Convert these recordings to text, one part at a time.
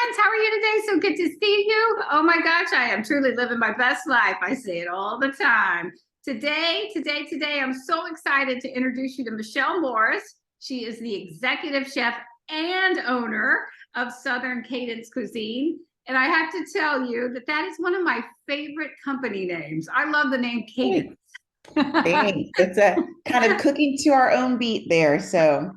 friends. How are you today? So good to see you. Oh my gosh, I am truly living my best life. I say it all the time. Today, I'm so excited to introduce you to Michelle Morris. She is the executive chef and owner of Southern Cadence Cuisine. And I have to tell you that that is one of my favorite company names. I love the name Cadence. Thanks. Thanks. It's a kind of cooking to our own beat there. So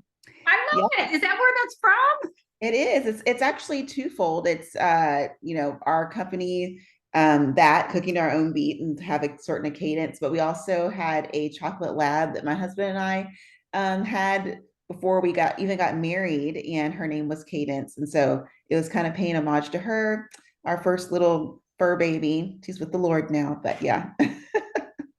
I yeah, love it. Is that where that's from? it is. It's actually twofold. It's our company that cooking to our own beat and have a certain cadence, but we also had a chocolate lab that my husband and I had before we got married, and her name was Cadence. And so it was kind of paying homage to her, our first little fur baby. She's with the Lord now, but yeah.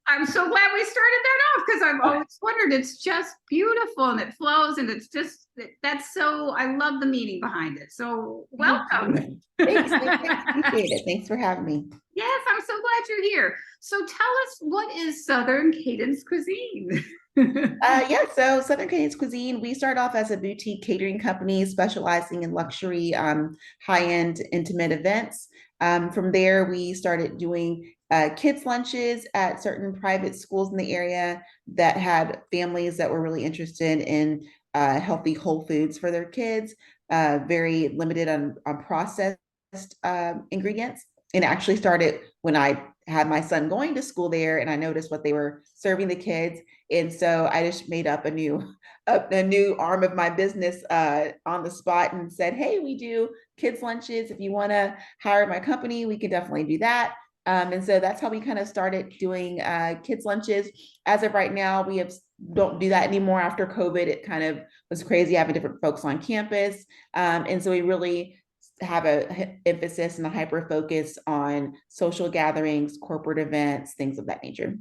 I'm so glad we started that off because I've always wondered. It's just beautiful and it flows and it's just that's so. I love the meaning behind it. So Thank welcome. you. Thanks. I appreciate it. Thanks for having me. Yes, I'm so glad you're here. So tell us, what is Southern Cadence Cuisine? Yeah, so Southern Cadence Cuisine, we started off as a boutique catering company specializing in luxury, high-end intimate events. From there, we started doing kids' lunches at certain private schools in the area that had families that were really interested in healthy whole foods for their kids, very limited on processed ingredients. And it actually started when I had my son going to school there, and I noticed what they were serving the kids, and so I just made up a new arm of my business on the spot and said, "Hey, we do kids lunches. If you want to hire my company, we can definitely do that." And so that's how we kind of started doing kids lunches. As of right now, we have don't do that anymore after COVID. It kind of was crazy having different folks on campus, and so we really have a emphasis and a hyper focus on social gatherings, corporate events, things of that nature.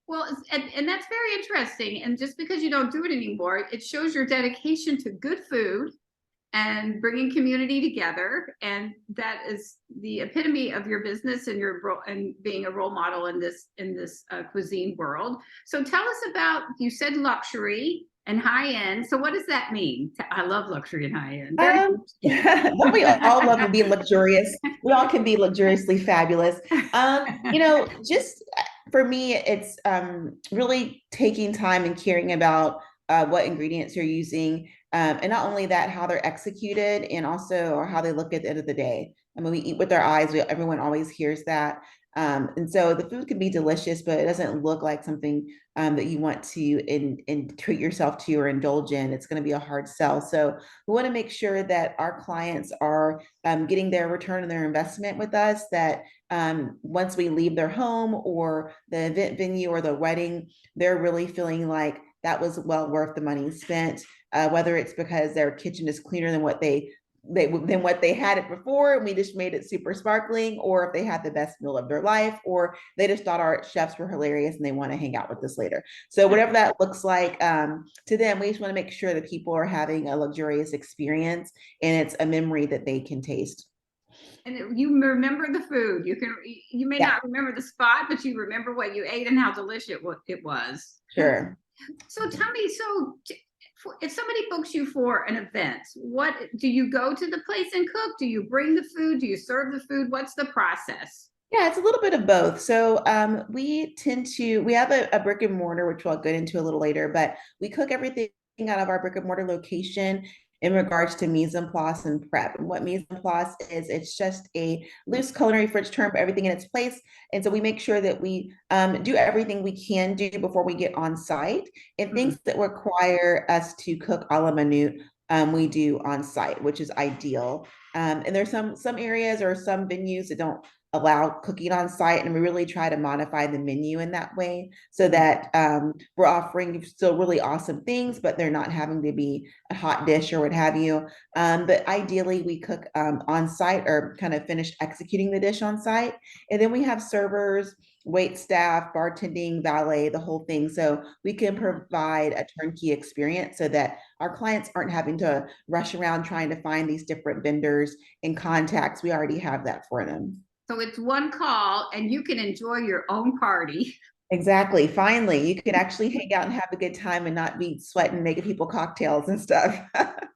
Well, and that's very interesting. And just because you don't do it anymore, it shows your dedication to good food and bringing community together. And that is the epitome of your business and and being a role model in this cuisine world. So tell us about, you said luxury and high end. So what does that mean? I love luxury and high end. Very Don't we all love being luxurious? We all can be luxuriously fabulous. Just for me, it's really taking time and caring about what ingredients you're using, and not only that, how they're executed, and also or how they look at the end of the day. I mean, we eat with our eyes. Everyone always hears that. And so the food can be delicious, but it doesn't look like something that you want to treat yourself to or indulge in. It's going to be a hard sell. So we want to make sure that our clients are getting their return on their investment with us, that once we leave their home or the event venue or the wedding, they're really feeling like that was well worth the money spent, whether it's because their kitchen is cleaner than what they had it before and we just made it super sparkling, or if they had the best meal of their life, or they just thought our chefs were hilarious and they want to hang out with us later. So whatever that looks like to them, we just want to make sure that people are having a luxurious experience and it's a memory that they can taste. And you remember the food. You may Yeah, not remember the spot, but you remember what you ate and how delicious it was. sure. So tell me, if somebody books you for an event, what do you go to the place and cook? Do you bring the food? Do you serve the food? What's the process? Yeah, it's a little bit of both. So we have a brick and mortar, which I'll get into a little later, but we cook everything out of our brick and mortar location in regards to mise en place and prep. And what mise en place is, it's just a loose culinary French term for everything in its place. And so we make sure that we do everything we can do before we get on site, and Mm. things that require us to cook a la minute, we do on site, which is ideal. And there's some areas or some venues that don't allow cooking on site, and we really try to modify the menu in that way so that we're offering still really awesome things, but they're not having to be a hot dish or what have you. But ideally we cook on site or kind of finish executing the dish on site, and then we have servers, wait staff, bartending, valet, the whole thing, so we can provide a turnkey experience so that our clients aren't having to rush around trying to find these different vendors and contacts. We already have that for them. So it's one call and you can enjoy your own party. Exactly. Finally, you could actually hang out and have a good time and not be sweating, making people cocktails and stuff.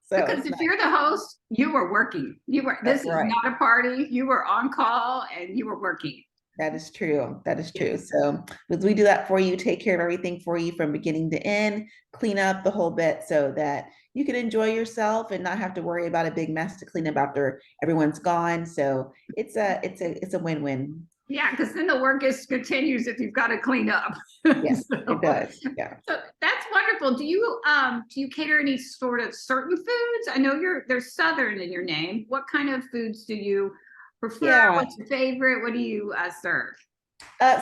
So Because it's if nice. you're the host, you were working. This That's is right. not a party. You were on call and you were working. That is true. That is Yeah. true. So we do that for you, take care of everything for you from beginning to end, clean up the whole bit so that you can enjoy yourself and not have to worry about a big mess to clean up after everyone's gone. So it's a win-win. Yeah, because then the work is continues if you've got to clean up. Yes, it So, does. Yeah. so that's wonderful. Do you cater any sort of certain foods? I know there's Southern in your name. What kind of foods do you prefer? Yeah. What's your favorite? What do you serve?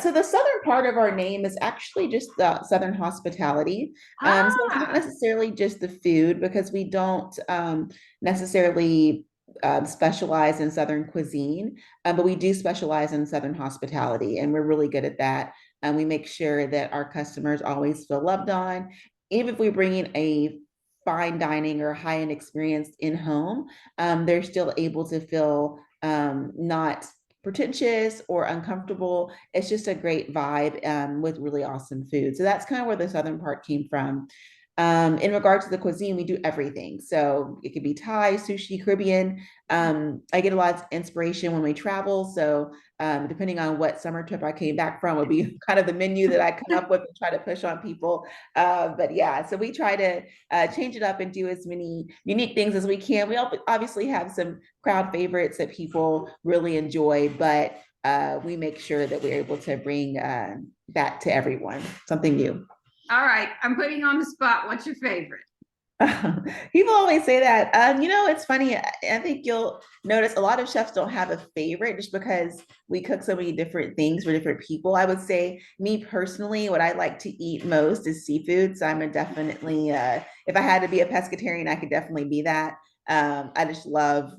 So the southern part of our name is actually just Southern hospitality. So it's not Ah, necessarily just the food because we don't necessarily specialize in Southern cuisine, but we do specialize in Southern hospitality, and we're really good at that. And we make sure that our customers always feel loved on, even if we bring in a fine dining or high-end experience in home, they're still able to feel not pretentious or uncomfortable. It's just a great vibe with really awesome food. So that's kind of where the southern part came from. In regard to the cuisine, we do everything. So it could be Thai, sushi, Caribbean. I get a lot of inspiration when we travel. So depending on what summer trip I came back from, would be kind of the menu that I come up with and try to push on people. But yeah, so we try to change it up and do as many unique things as we can. We obviously have some crowd favorites that people really enjoy, but we make sure that we're able to bring that to everyone, something new. all right. I'm putting you on the spot. What's your favorite? People always say that. It's funny. I think you'll notice a lot of chefs don't have a favorite just because we cook so many different things for different people. I would say, me personally, what I like to eat most is seafood. So I'm a definitely, if I had to be a pescatarian, I could definitely be that. I just love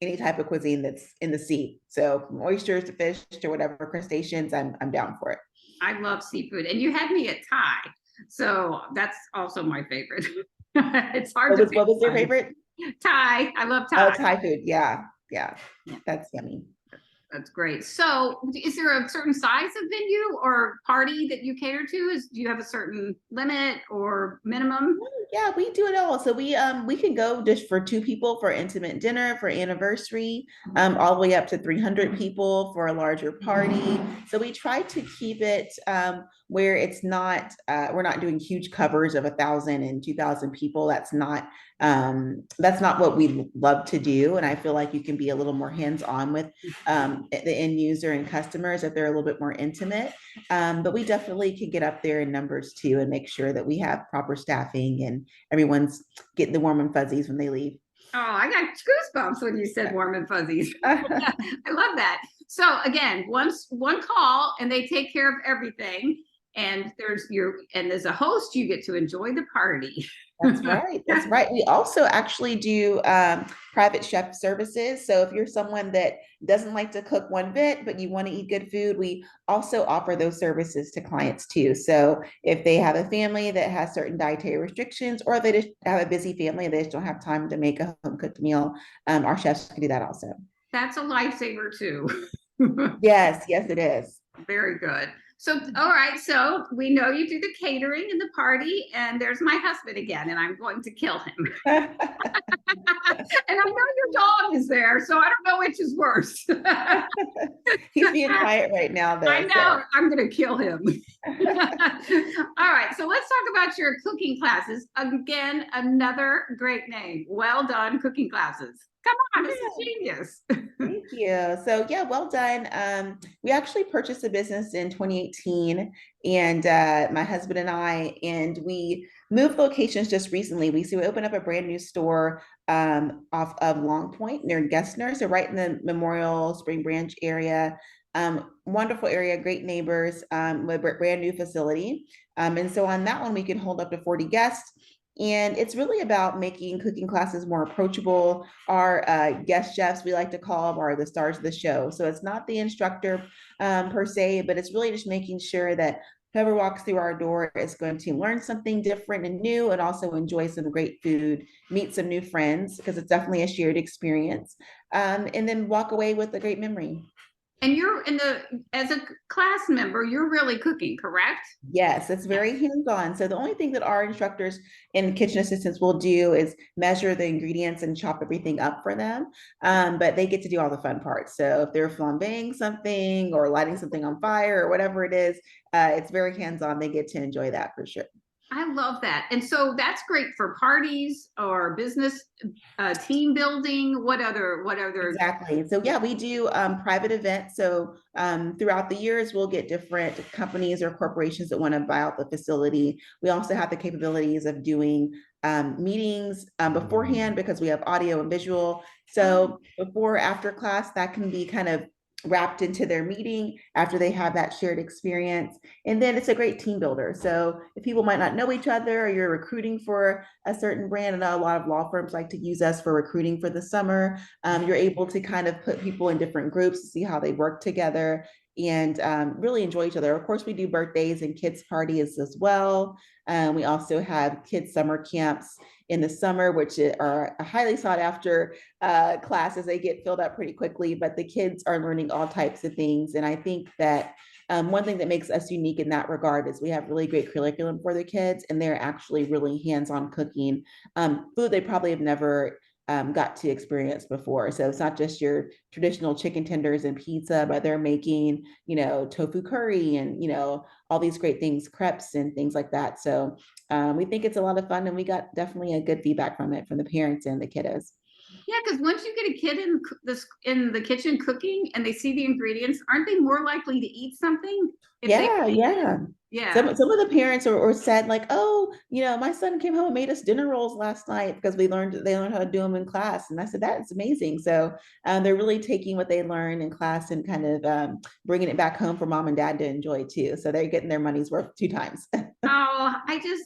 any type of cuisine that's in the sea. So from oysters to fish to whatever crustaceans, I'm down for it. I love seafood, and you had me at Thai, so that's also my favorite. It's hard What to was pick what was your one. favorite? Thai, I love Oh, Thai. Thai food. Yeah, yeah, Yeah, that's yummy. that's great. So, is there a certain size of venue or party that you cater to? Do you have a certain limit or minimum? Yeah, we do it all. So we can go just for two people for intimate dinner, for anniversary, all the way up to 300 people for a larger party. So we try to keep it where it's not we're not doing huge covers of 1,000 and 2,000 people. That's not what we love to do. And I feel like you can be a little more hands-on with the end user and customers if they're a little bit more intimate. But we definitely can get up there in numbers too and make sure that we have proper staffing and everyone's getting the warm and fuzzies when they leave. Oh, I got goosebumps when you said warm and fuzzies. I love that. So again, one call and they take care of everything. And as a host, you get to enjoy the party. That's right. That's right. We also actually do private chef services. So if you're someone that doesn't like to cook one bit, but you want to eat good food, we also offer those services to clients too. So if they have a family that has certain dietary restrictions, or they just have a busy family, they just don't have time to make a home cooked meal, our chefs can do that also. That's a lifesaver too. Yes, yes, it is. Very good. So, all right. So we know you do the catering and the party, and there's my husband again, and I'm going to kill him. And I know your dog is there, so I don't know which is worse. He's being quiet right now, though. I know So. I'm going to kill him. All right. So let's talk about your cooking classes. Again, another great name. Well done, cooking classes. Come on, this is genius. Thank you. So yeah, well done. We actually purchased a business in 2018, and my husband and we moved locations just recently. We opened up a brand new store off of Long Point near Gessner, so right in the Memorial Spring Branch area. Wonderful area, great neighbors, with a brand new facility. And so on that one, we can hold up to 40 guests. And it's really about making cooking classes more approachable. Our guest chefs, we like to call them, are the stars of the show. So it's not the instructor per se, but it's really just making sure that whoever walks through our door is going to learn something different and new, and also enjoy some great food, meet some new friends, because it's definitely a shared experience, and then walk away with a great memory. And you're as a class member, you're really cooking, correct? Yes, it's very hands-on. So the only thing that our instructors and kitchen assistants will do is measure the ingredients and chop everything up for them. But they get to do all the fun parts. So if they're flambeing something or lighting something on fire or whatever it is, it's very hands-on. They get to enjoy that for sure. I love that. And so that's great for parties or business team building. What other? Exactly. So yeah, we do private events. So throughout the years, we'll get different companies or corporations that want to buy out the facility. We also have the capabilities of doing meetings beforehand because we have audio and visual. So before, after class, that can be kind of wrapped into their meeting after they have that shared experience. And then it's a great team builder. So if people might not know each other or you're recruiting for a certain brand, and a lot of law firms like to use us for recruiting for the summer, you're able to kind of put people in different groups to see how they work together and really enjoy each other. Of course, we do birthdays and kids parties as well. We also have kids summer camps in the summer, which are a highly sought after classes. They get filled up pretty quickly, but the kids are learning all types of things. And I think that one thing that makes us unique in that regard is we have really great curriculum for the kids, and they're actually really hands-on cooking food they probably have never got to experience before. So it's not just your traditional chicken tenders and pizza, but they're making, tofu curry and, all these great things, crepes and things like that. So we think it's a lot of fun, and we got definitely a good feedback from it from the parents and the kiddos. Yeah, because once you get a kid in the kitchen cooking and they see the ingredients, aren't they more likely to eat something if they? Yeah, yeah. Yeah. Some of the parents or said like, oh, my son came home and made us dinner rolls last night because they learned how to do them in class. And I said, that's amazing. So they're really taking what they learn in class and kind of bringing it back home for mom and dad to enjoy too. So they're getting their money's worth 2 times. Oh, I just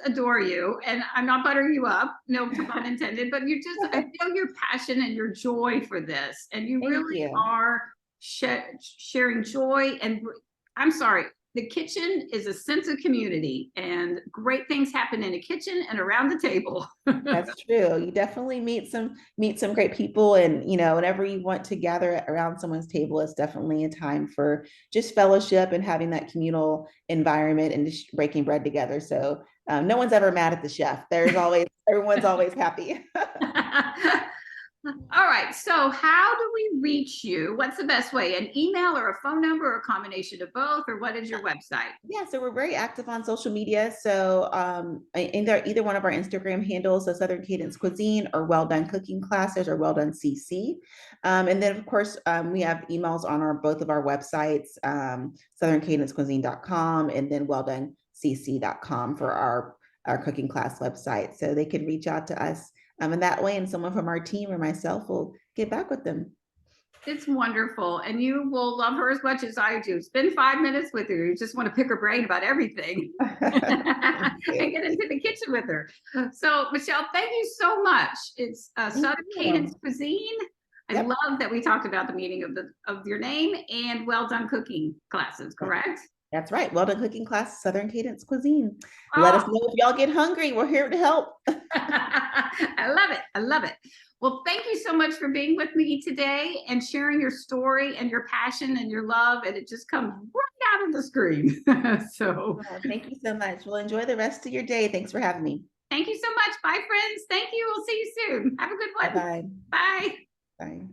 adore you, and I'm not buttering you up, no pun intended, but I feel your passion and your joy for this, and you Thank really you. are sharing joy. And I'm sorry, the kitchen is a sense of community, and great things happen in a kitchen and around the table. That's true. You definitely meet some great people, and whenever you want to gather around someone's table, it's definitely a time for just fellowship and having that communal environment and just breaking bread together. So no one's ever mad at the chef. Everyone's always happy. All right. So how do we reach you? What's the best way? An email or a phone number or a combination of both? Or what is your website? Yeah, so we're very active on social media. So either one of our Instagram handles, so Southern Cadence Cuisine or Well Done Cooking Classes or Well Done CC. And then of course we have emails on both of our websites, southerncadencecuisine.com and then welldonecc.com for our cooking class website. So they can reach out to us in that way, and someone from our team or myself will get back with them. It's wonderful. And you will love her as much as I do. Spend 5 minutes with her. You just want to pick her brain about everything and get into the kitchen with her. So, Michelle, thank you so much. It's Southern Cadence Cuisine. I love that we talked about the meaning of your name and Well Done Cooking Classes, correct? That's right. Well Done Cooking Class, Southern Cadence Cuisine. Let us know if y'all get hungry. We're here to help. I love it. I love it. Well, thank you so much for being with me today and sharing your story and your passion and your love. And it just comes right out of the screen. Thank you so much. Well, enjoy the rest of your day. Thanks for having me. Thank you so much. Bye, friends. Thank you. We'll see you soon. Have a good one. Bye-bye. Bye. Bye.